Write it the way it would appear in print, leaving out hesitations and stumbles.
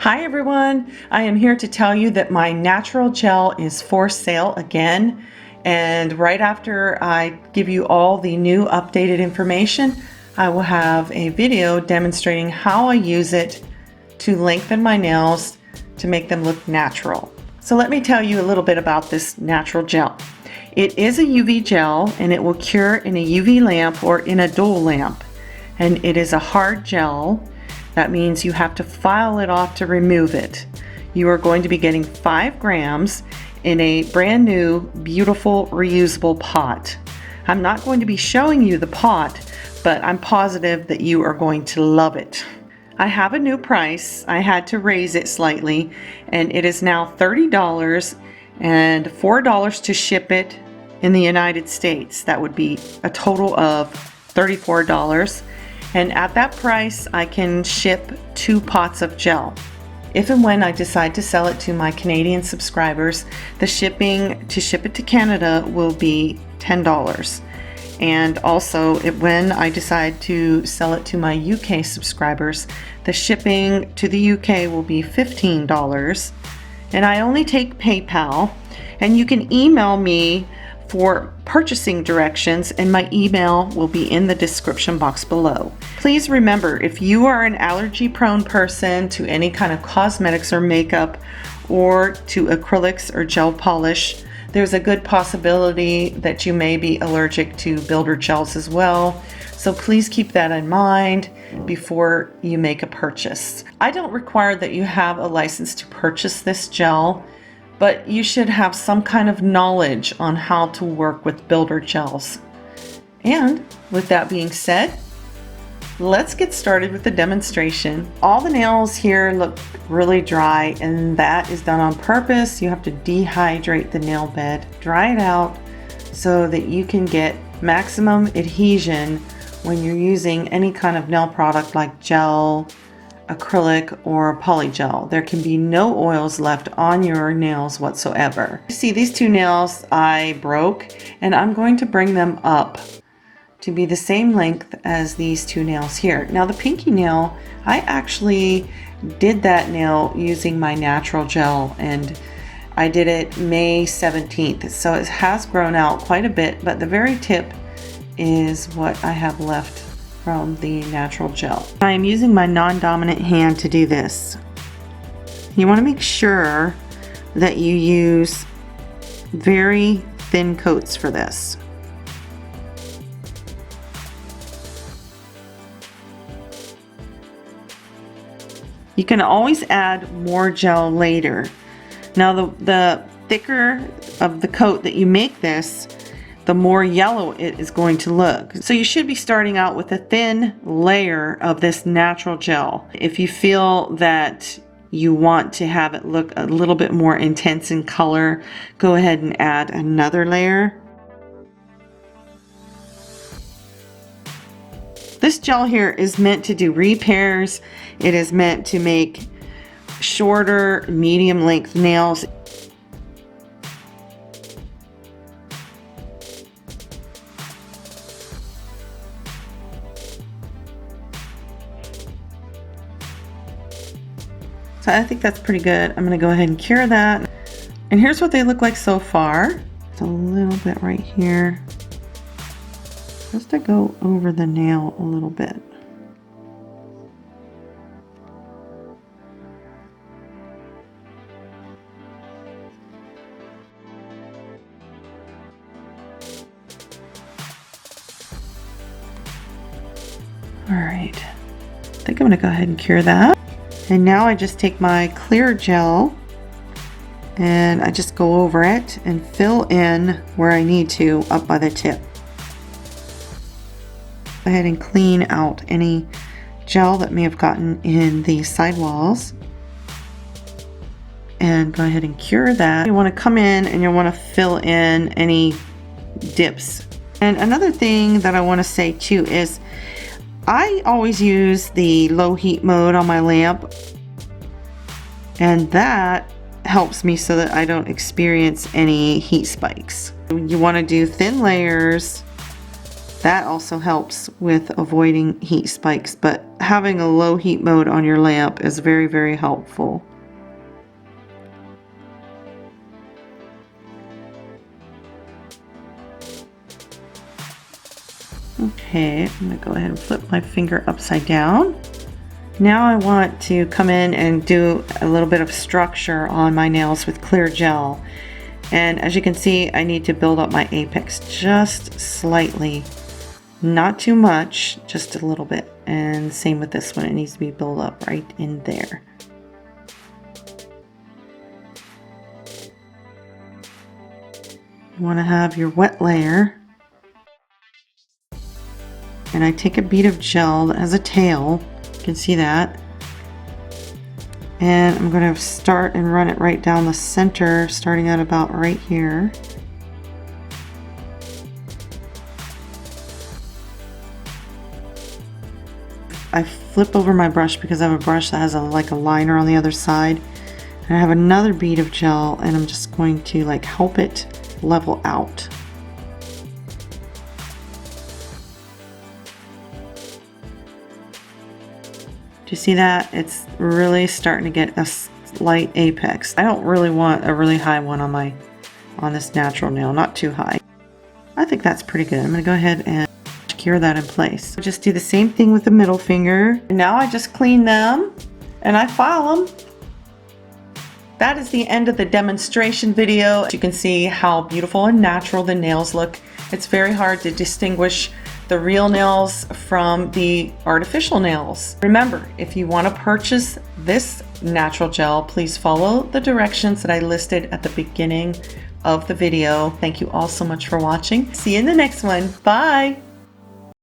Hi everyone, I am here to tell you that my natural gel is for sale again, and right after I give you all the new updated information, I will have a video demonstrating how I use it to lengthen my nails to make them look natural. So let me tell you a little bit about this natural gel. It is a UV gel and it will cure in a UV lamp or in a dual lamp, and it is a hard gel. That means you have to file it off to remove it. You are going to be getting 5 grams in a brand new, beautiful, reusable pot. I'm not going to be showing you the pot, but I'm positive that you are going to love it. I have a new price. I had to raise it slightly, and it is now $30 and $4 to ship it in the United States. That would be a total of $34. And at that price, I can ship 2 pots of gel. If and when I decide to sell it to my Canadian subscribers, the shipping to ship it to Canada will be $10. And also, when I decide to sell it to my UK subscribers, the shipping to the UK will be $15. And I only take PayPal, and you can email me for purchasing directions, and my email will be in the description box below. Please remember, if you are an allergy prone person to any kind of cosmetics or makeup, or to acrylics or gel polish, there's a good possibility that you may be allergic to builder gels as well. So please keep that in mind before you make a purchase. I don't require that you have a license to purchase this gel, but you should have some kind of knowledge on how to work with builder gels. And with that being said, let's get started with the demonstration. All the nails here look really dry, and that is done on purpose. You have to dehydrate the nail bed, dry it out so that you can get maximum adhesion when you're using any kind of nail product like gel, acrylic, or polygel. There can be no oils left on your nails whatsoever. You see, these 2 nails I broke, and I'm going to bring them up to be the same length as these 2 nails here. Now the pinky nail, I actually did that nail using my natural gel, and I did it May 17th, so it has grown out quite a bit, but the very tip is what I have left from the natural gel. I am using my non-dominant hand to do this. You want to make sure that you use very thin coats for this. You can always add more gel later. Now the thicker of the coat that you make this, the more yellow it is going to look. So you should be starting out with a thin layer of this natural gel. If you feel that you want to have it look a little bit more intense in color, go ahead and add another layer. This gel here is meant to do repairs. It is meant to make shorter, medium length nails. So I think that's pretty good. I'm gonna go ahead and cure that. And here's what they look like so far. It's a little bit right here, just to go over the nail a little bit. All right, I think I'm gonna go ahead and cure that. And now I just take my clear gel and I just go over it and fill in where I need to up by the tip. Go ahead and clean out any gel that may have gotten in the sidewalls. And go ahead and cure that. You want to come in and you want to fill in any dips. And another thing that I want to say too is I always use the low heat mode on my lamp, and that helps me so that I don't experience any heat spikes. You want to do thin layers That also helps with avoiding heat spikes, but having a low heat mode on your lamp is very, very helpful. Okay, I'm going to go ahead and flip my finger upside down. Now I want to come in and do a little bit of structure on my nails with clear gel. And as you can see, I need to build up my apex just slightly. Not too much, just a little bit. And same with this one, it needs to be built up right in there. You want to have your wet layer. And I take a bead of gel that has a tail. You can see that. And I'm going to start and run it right down the center, starting at about right here. I flip over my brush because I have a brush that has like a liner on the other side. And I have another bead of gel, and I'm just going to like help it level out. Do you see that? It's really starting to get a slight apex. I don't really want a really high one on this natural nail, not too high. I think that's pretty good. I'm going to go ahead and secure that in place. Just do the same thing with the middle finger. And now I just clean them and I file them. That is the end of the demonstration video. You can see how beautiful and natural the nails look. It's very hard to distinguish the real nails from the artificial nails. Remember, if you want to purchase this natural gel, please follow the directions that I listed at the beginning of the video. Thank you all so much for watching. See you in the next one. Bye.